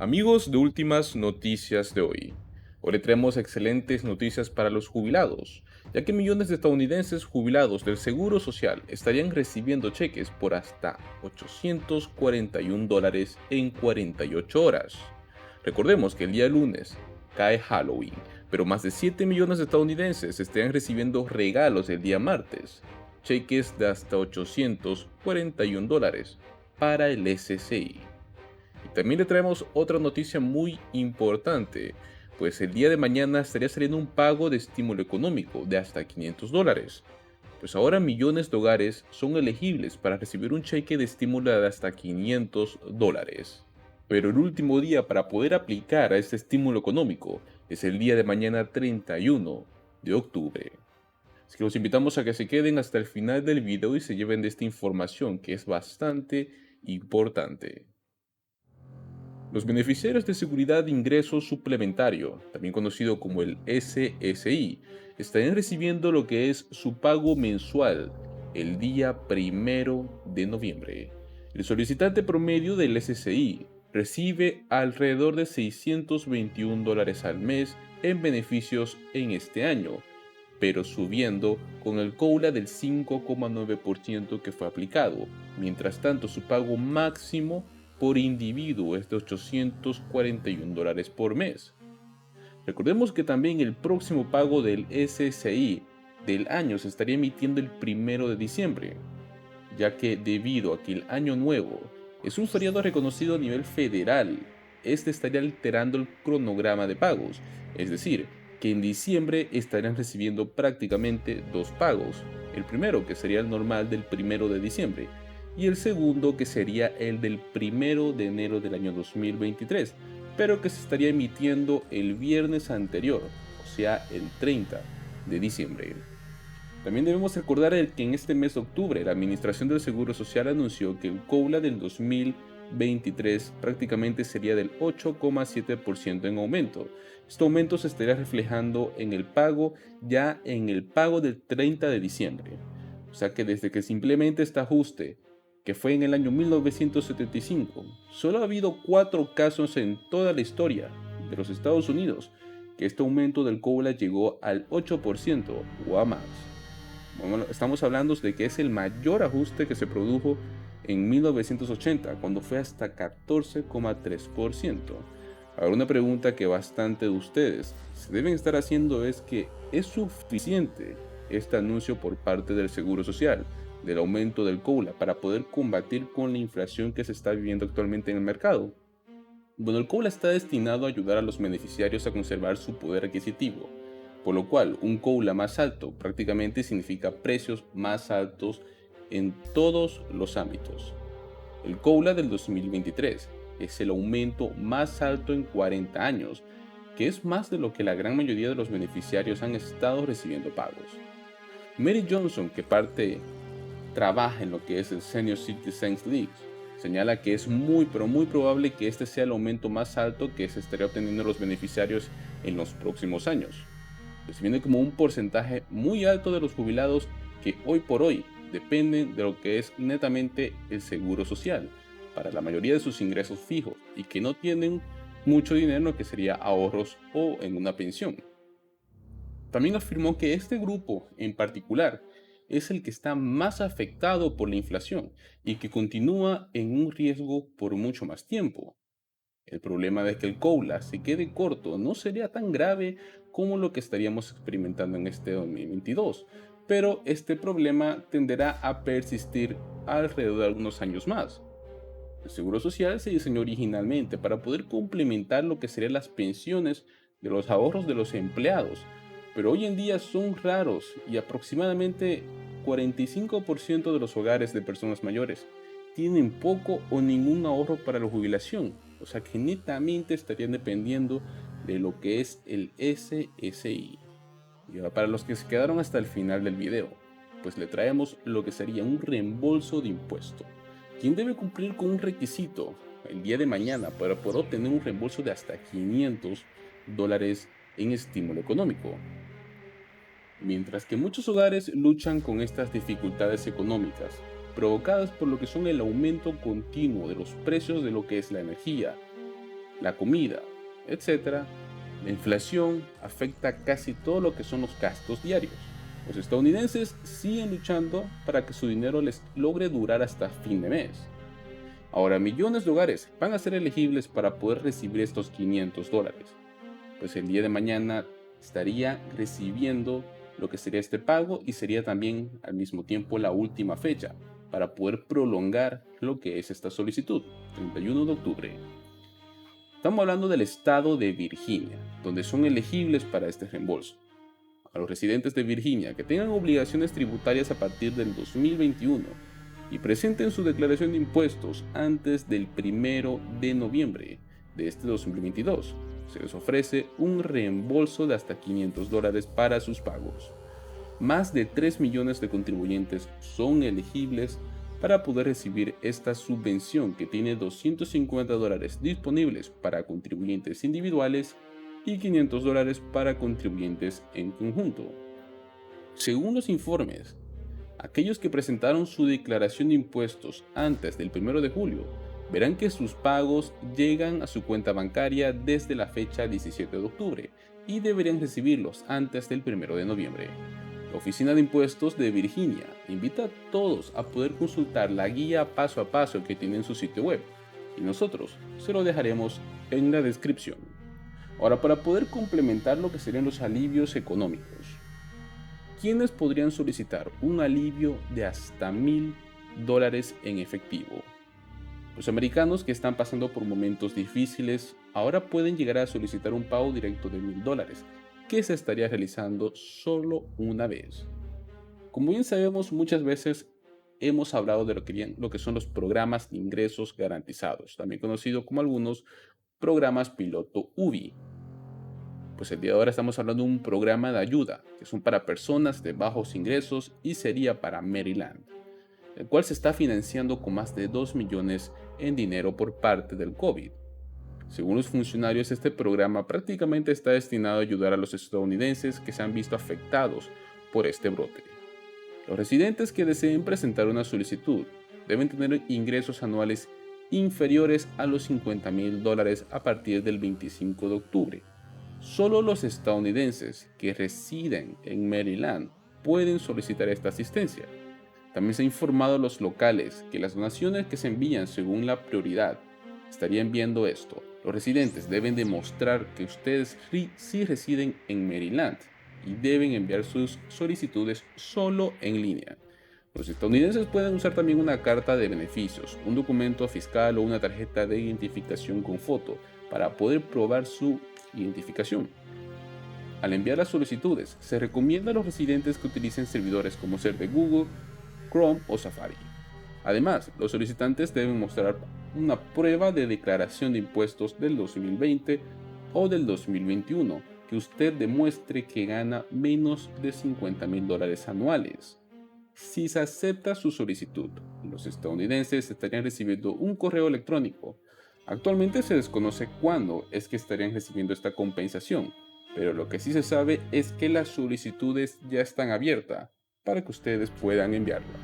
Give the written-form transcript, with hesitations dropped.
Amigos de Últimas Noticias de hoy. Hoy le traemos excelentes noticias para los jubilados, ya que millones de estadounidenses jubilados del Seguro Social estarían recibiendo cheques por hasta $841 en 48 horas. Recordemos que el día lunes cae Halloween, pero más de 7 millones de estadounidenses estarían recibiendo regalos el día martes, cheques de hasta $841 para el SSI. Y también le traemos otra noticia muy importante, pues el día de mañana estaría saliendo un pago de estímulo económico de hasta $500. Pues ahora millones de hogares son elegibles para recibir un cheque de estímulo de hasta $500. Pero el último día para poder aplicar a este estímulo económico es el día de mañana 31 de octubre. Así que los invitamos a que se queden hasta el final del video y se lleven de esta información que es bastante importante. Los beneficiarios de Seguridad de Ingreso Suplementario, también conocido como el SSI, estarán recibiendo lo que es su pago mensual el día 1 de noviembre. El solicitante promedio del SSI recibe alrededor de $621 al mes en beneficios en este año, pero subiendo con el COLA del 5,9% que fue aplicado. Mientras tanto, su pago máximo por individuo es de $841 por mes. Recordemos que también el próximo pago del SSI del año se estaría emitiendo el 1 de diciembre, ya que debido a que el Año Nuevo es un feriado reconocido a nivel federal, este estaría alterando el cronograma de pagos, es decir, que en diciembre estarían recibiendo prácticamente dos pagos, el primero que sería el normal del 1 de diciembre y el segundo que sería el del 1 de enero del año 2023, pero que se estaría emitiendo el viernes anterior, o sea el 30 de diciembre. También debemos recordar que en este mes de octubre la Administración del Seguro Social anunció que el COLA del 2023 prácticamente sería del 8,7% en aumento. Este aumento se estaría reflejando en el pago del 30 de diciembre. O sea que desde que se implemente este ajuste, que fue en el año 1975, solo ha habido 4 casos en toda la historia de los Estados Unidos que este aumento del COLA llegó al 8% o a más. Bueno, estamos hablando de que es el mayor ajuste que se produjo en 1980, cuando fue hasta 14,3%. Ahora, una pregunta que bastante de ustedes se deben estar haciendo es que ¿es suficiente este anuncio por parte del Seguro Social del aumento del COLA para poder combatir con la inflación que se está viviendo actualmente en el mercado? Bueno, el COLA está destinado a ayudar a los beneficiarios a conservar su poder adquisitivo, por lo cual un COLA más alto prácticamente significa precios más altos en todos los ámbitos. El COLA del 2023 es el aumento más alto en 40 años, que es más de lo que la gran mayoría de los beneficiarios han estado recibiendo pagos. Mary Johnson, que trabaja en lo que es el Senior Citizens League, señala que es muy probable que este sea el aumento más alto que se estaría obteniendo los beneficiarios en los próximos años. Pues viene como un porcentaje muy alto de los jubilados que hoy por hoy dependen de lo que es netamente el seguro social para la mayoría de sus ingresos fijos y que no tienen mucho dinero en lo que sería ahorros o en una pensión. También afirmó que este grupo en particular es el que está más afectado por la inflación y que continúa en un riesgo por mucho más tiempo. El problema de que el COLA se quede corto no sería tan grave como lo que estaríamos experimentando en este 2022, pero este problema tenderá a persistir alrededor de algunos años más. El Seguro Social se diseñó originalmente para poder complementar lo que serían las pensiones de los ahorros de los empleados, pero hoy en día son raros y aproximadamente 45% de los hogares de personas mayores tienen poco o ningún ahorro para la jubilación, o sea que netamente estarían dependiendo de lo que es el SSI. Y ahora para los que se quedaron hasta el final del video, pues le traemos lo que sería un reembolso de impuesto. ¿Quién debe cumplir con un requisito el día de mañana para poder obtener un reembolso de hasta $500 en estímulo económico? Mientras que muchos hogares luchan con estas dificultades económicas, provocadas por lo que son el aumento continuo de los precios de lo que es la energía, la comida, etc., la inflación afecta casi todo lo que son los gastos diarios. Los estadounidenses siguen luchando para que su dinero les logre durar hasta fin de mes. Ahora, millones de hogares van a ser elegibles para poder recibir estos $500, pues el día de mañana estaría recibiendo lo que sería este pago y sería también al mismo tiempo la última fecha para poder prolongar lo que es esta solicitud, 31 de octubre. Estamos hablando del estado de Virginia, donde son elegibles para este reembolso. A los residentes de Virginia que tengan obligaciones tributarias a partir del 2021 y presenten su declaración de impuestos antes del 1 de noviembre de este 2022, se les ofrece un reembolso de hasta $500 para sus pagos. Más de 3 millones de contribuyentes son elegibles para poder recibir esta subvención, que tiene $250 disponibles para contribuyentes individuales y $500 para contribuyentes en conjunto. Según los informes, aquellos que presentaron su declaración de impuestos antes del 1 de julio verán que sus pagos llegan a su cuenta bancaria desde la fecha 17 de octubre y deberían recibirlos antes del 1 de noviembre. La Oficina de Impuestos de Virginia invita a todos a poder consultar la guía paso a paso que tiene en su sitio web, y nosotros se lo dejaremos en la descripción. Ahora, para poder complementar lo que serían los alivios económicos, ¿quiénes podrían solicitar un alivio de hasta $1,000 en efectivo? Los americanos que están pasando por momentos difíciles ahora pueden llegar a solicitar un pago directo de $1,000, que se estaría realizando solo una vez. Como bien sabemos, muchas veces hemos hablado de lo que son los programas de ingresos garantizados, también conocido como algunos programas piloto UBI. Pues el día de ahora estamos hablando de un programa de ayuda, que son para personas de bajos ingresos y sería para Maryland, el cual se está financiando con más de 2 millones en dinero por parte del COVID. Según los funcionarios, este programa prácticamente está destinado a ayudar a los estadounidenses que se han visto afectados por este brote. Los residentes que deseen presentar una solicitud deben tener ingresos anuales inferiores a los $50,000 a partir del 25 de octubre. Solo los estadounidenses que residen en Maryland pueden solicitar esta asistencia. También se ha informado a los locales que las donaciones que se envían según la prioridad estarían viendo esto. Los residentes deben demostrar que ustedes sí residen en Maryland y deben enviar sus solicitudes solo en línea. Los estadounidenses pueden usar también una carta de beneficios, un documento fiscal o una tarjeta de identificación con foto para poder probar su identificación. Al enviar las solicitudes, se recomienda a los residentes que utilicen servidores como ser de Google, Chrome o Safari. Además, los solicitantes deben mostrar una prueba de declaración de impuestos del 2020 o del 2021 que usted demuestre que gana menos de $50,000 anuales. Si se acepta su solicitud, los estadounidenses estarían recibiendo un correo electrónico. Actualmente se desconoce cuándo es que estarían recibiendo esta compensación, pero lo que sí se sabe es que las solicitudes ya están abiertas para que ustedes puedan enviarlas.